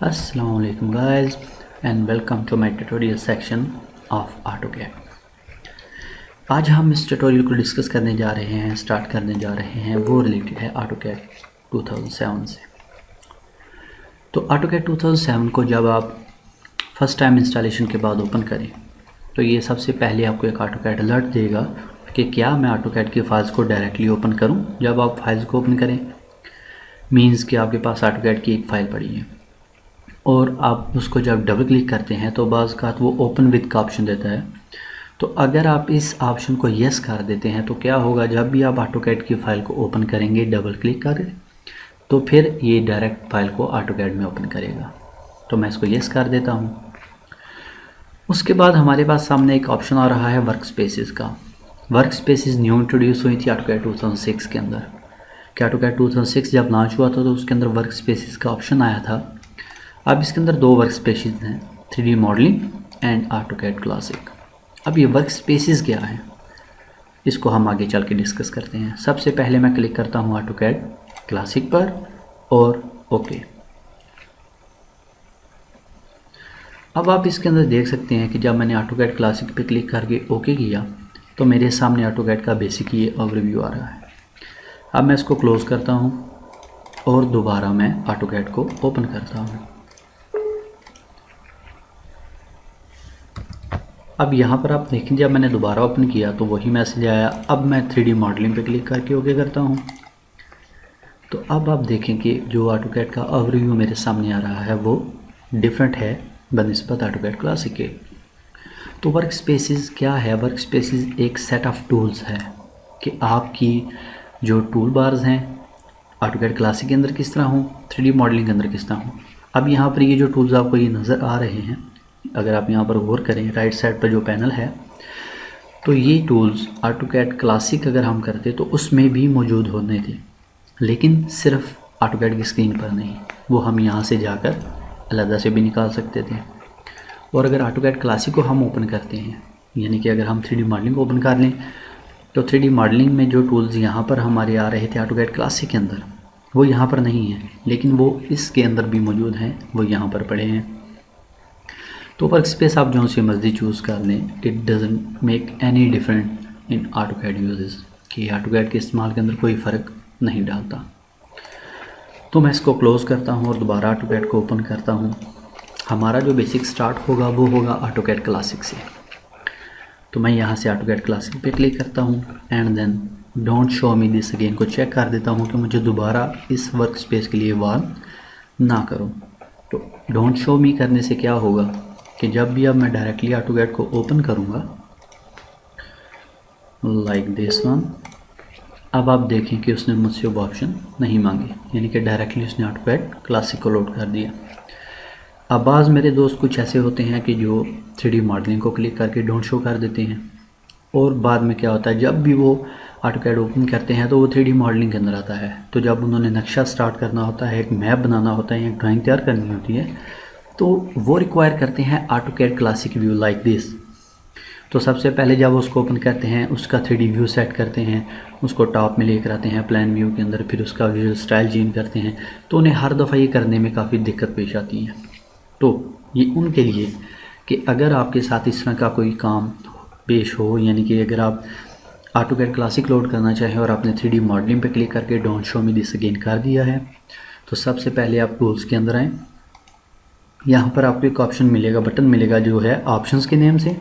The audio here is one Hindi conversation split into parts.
Assalamu alaikum guys and welcome to my tutorial section of AutoCAD। आज हम इस ट्यूटोरियल को डिस्कस करने जा रहे हैं, स्टार्ट करने जा रहे हैं, वो रिलेटेड है AutoCAD 2007 से। तो AutoCAD 2007 को जब आप फर्स्ट टाइम इंस्टॉलेशन के बाद ओपन करें तो ये सबसे पहले आपको एक AutoCAD अलर्ट देगा कि क्या मैं AutoCAD की फ़ाइल्स को डायरेक्टली ओपन करूं। जब आप फाइल्स को ओपन करें मींस कि आपके पास AutoCAD की एक फ़ाइल पड़ी है और आप उसको जब डबल क्लिक करते हैं तो बाज़ का वो ओपन विद का ऑप्शन देता है। तो अगर आप इस ऑप्शन को यस कर देते हैं तो क्या होगा, जब भी आप AutoCAD की फ़ाइल को ओपन करेंगे डबल क्लिक करके तो फिर ये डायरेक्ट फाइल को AutoCAD में ओपन करेगा। तो मैं इसको यस कर देता हूँ। उसके बाद हमारे पास सामने एक ऑप्शन आ रहा है वर्क स्पेसिस का। वर्क स्पेसिस न्यू इंट्रोड्यूस हुई थी AutoCAD 2006 के अंदर। कि AutoCAD 2006 जब लॉन्च हुआ था तो उसके अंदर वर्क स्पेसिस का ऑप्शन आया था। अब इसके अंदर दो वर्क स्पेसिस हैं, 3D modelling and AutoCAD classic. अब ये वर्क स्पेसिस क्या है इसको हम आगे चल के डिस्कस करते हैं। सबसे पहले मैं क्लिक करता हूँ AutoCAD क्लासिक पर और ओके। अब आप इसके अंदर देख सकते हैं कि जब मैंने AutoCAD क्लासिक पे क्लिक करके ओके किया तो मेरे सामने AutoCAD का बेसिक ये ओवरव्यू आ रहा है। अब मैं इसको क्लोज़ करता हूँ और दोबारा मैं AutoCAD को ओपन करता हूँ। अब यहाँ पर आप देखें जब मैंने दोबारा ओपन किया तो वही मैसेज आया। अब मैं 3D मॉडलिंग पे क्लिक करके ओके करता हूँ। तो अब आप देखें कि जो AutoCAD का ओवरव्यू मेरे सामने आ रहा है वो डिफरेंट है बनिस्बत AutoCAD क्लासिक के। तो वर्क स्पेसिस क्या है? वर्क स्पेसिस एक सेट ऑफ टूल्स है कि आपकी जो टूल बार्स हैं AutoCAD क्लासिक के अंदर किस तरह हों, 3D मॉडलिंग के अंदर किस तरह हों। अब यहाँ पर ये जो टूल्स आपको ये नज़र आ रहे हैं, अगर आप यहाँ पर गौर करें राइट साइड पर जो पैनल है तो ये टूल्स AutoCAD क्लासिक अगर हम करते तो उसमें भी मौजूद होने थे, लेकिन सिर्फ AutoCAD की स्क्रीन पर नहीं, वो हम यहाँ से जाकर अलग से भी निकाल सकते थे। और अगर AutoCAD क्लासिक को हम ओपन करते हैं, यानी कि अगर हम 3D मॉडलिंग को ओपन कर लें तो 3D मॉडलिंग में जो टूल्स यहाँ पर हमारे आ रहे थे AutoCAD क्लासिक के अंदर वो यहाँ पर नहीं है, लेकिन वो इसके अंदर भी मौजूद हैं, वो यहाँ पर पड़े हैं। तो वर्क स्पेस आप जो सी मर्जी चूज़ कर लें, it doesn't make any different in AutoCAD uses कि AutoCAD के इस्तेमाल के अंदर कोई फ़र्क नहीं डालता। तो मैं इसको क्लोज़ करता हूँ और दोबारा AutoCAD को ओपन करता हूँ। हमारा जो बेसिक स्टार्ट होगा वो होगा AutoCAD क्लासिक से। तो मैं यहाँ से AutoCAD क्लासिक पे क्लिक करता हूँ and then don't show me this again को चेक कर देता हूँ कि मुझे दोबारा इस वर्क स्पेस के लिए वार्न ना करूँ। तो डोंट शो मी करने से क्या होगा कि जब भी अब मैं डायरेक्टली AutoCAD को ओपन करूँगा लाइक दिस वन, अब आप देखें कि उसने मुझसे वो ऑप्शन नहीं मांगे, यानी कि डायरेक्टली उसने AutoCAD क्लासिक को लोड कर दिया। अब बाज़ मेरे दोस्त कुछ ऐसे होते हैं कि जो 3D मॉडलिंग को क्लिक करके डोंट शो कर देते हैं और बाद में क्या होता है जब भी वो AutoCAD ओपन करते हैं तो वो 3D मॉडलिंग के अंदर आता है। तो जब उन्होंने नक्शा स्टार्ट करना होता है, एक मैप बनाना होता है, एक ड्राइंग तैयार करनी होती है, तो वो रिक्वायर करते हैं AutoCAD classic view like this. तो सबसे पहले जब उसको ओपन करते हैं उसका 3D व्यू सेट करते हैं, उसको टॉप में लेकर आते हैं प्लान व्यू के अंदर, फिर उसका विजुअल स्टाइल चेंज करते हैं। तो उन्हें हर दफ़ा ये करने में काफ़ी दिक्कत पेश आती है। तो ये उनके लिए कि अगर आपके साथ इस तरह का कोई काम पेश हो, यानी कि अगर आप AutoCAD क्लासिक लोड करना चाहें और आपने 3D मॉडलिंग पे क्लिक करके don't show me this again कर दिया है, तो सबसे पहले आप टूल्स के अंदर आएँ। यहाँ पर आपको एक ऑप्शन मिलेगा, बटन मिलेगा जो है ऑप्शंस के नेम से,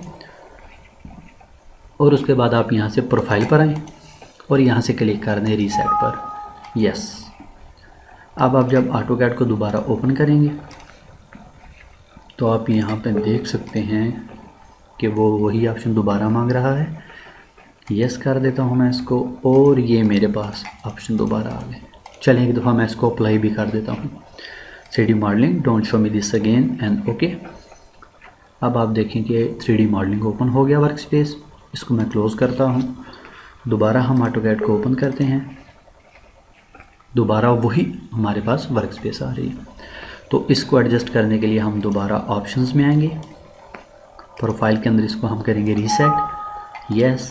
और उसके बाद आप यहाँ से प्रोफाइल पर आएँ और यहाँ से क्लिक कर दें रीसेट पर, यस। अब आप जब AutoCAD को दोबारा ओपन करेंगे तो आप यहाँ पे देख सकते हैं कि वो वही ऑप्शन दोबारा मांग रहा है। यस कर देता हूँ मैं इसको और ये मेरे पास ऑप्शन दोबारा आ गए। चलें एक दफ़ा मैं इसको अप्लाई भी कर देता हूँ, 3D modelling don't show me this again and okay. अब आप देखें कि 3D मॉडलिंग ओपन हो गया वर्क स्पेस। इसको मैं क्लोज़ करता हूँ। दोबारा हम AutoCAD को ओपन करते हैं, दोबारा वही हमारे पास वर्क स्पेस आ रही है। तो इसको एडजस्ट करने के लिए हम दोबारा ऑप्शंस में आएंगे, प्रोफाइल के अंदर इसको हम करेंगे रीसेट, यस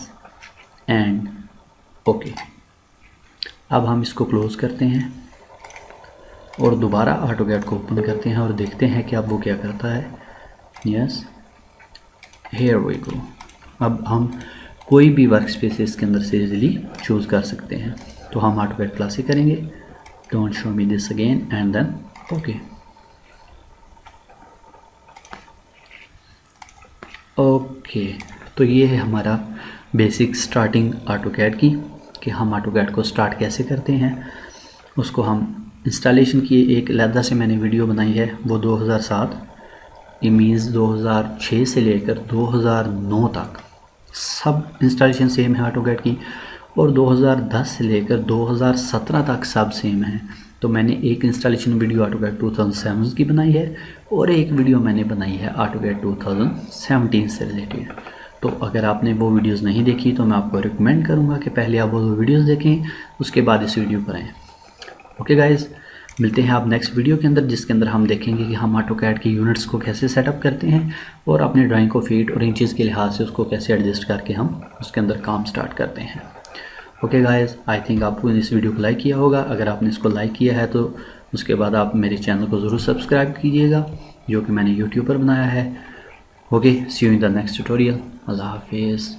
एंड ओके। अब हम इसको क्लोज़ करते हैं और दोबारा AutoCAD को ओपन करते हैं और देखते हैं कि अब वो क्या करता है। Yes, here we go. अब हम कोई भी वर्क स्पेस इसके अंदर से इजीली चूज़ कर सकते हैं। तो हम AutoCAD क्लासिक करेंगे, don't show me this again and then okay. Okay, तो ये है हमारा बेसिक स्टार्टिंग AutoCAD की, कि हम AutoCAD को स्टार्ट कैसे करते हैं। उसको हम इंस्टॉलेशन की एक अलहदा से मैंने वीडियो बनाई है, वो 2007 मीन्स 2006 से लेकर 2009 तक सब इंस्टॉलेशन सेम है AutoCAD की, और 2010 से लेकर 2017 तक सब सेम है। तो मैंने एक इंस्टॉलेशन वीडियो AutoCAD 2007 की बनाई है और एक वीडियो मैंने बनाई है AutoCAD 2017 से रिलेटेड। तो अगर आपने वो वीडियोस नहीं देखी तो मैं आपको रिकमेंड करूँगा कि पहले आप वो वीडियोस देखें, उसके बाद इस वीडियो पर आएँ। ओके गाइज़, मिलते हैं आप नेक्स्ट वीडियो के अंदर, जिसके अंदर हम देखेंगे कि हम AutoCAD की यूनिट्स को कैसे सेटअप करते हैं और अपनी ड्राइंग को फीट और इंचेस के लिहाज से उसको कैसे एडजस्ट करके हम उसके अंदर काम स्टार्ट करते हैं। ओके गाइज़, आई थिंक आपको इस वीडियो को लाइक किया होगा। अगर आपने इसको लाइक किया है तो उसके बाद आप मेरे चैनल को ज़रूर सब्सक्राइब कीजिएगा, जो कि मैंने यूट्यूब पर बनाया है। Okay, see you in the next tutorial. अल्लाह हाफिज़।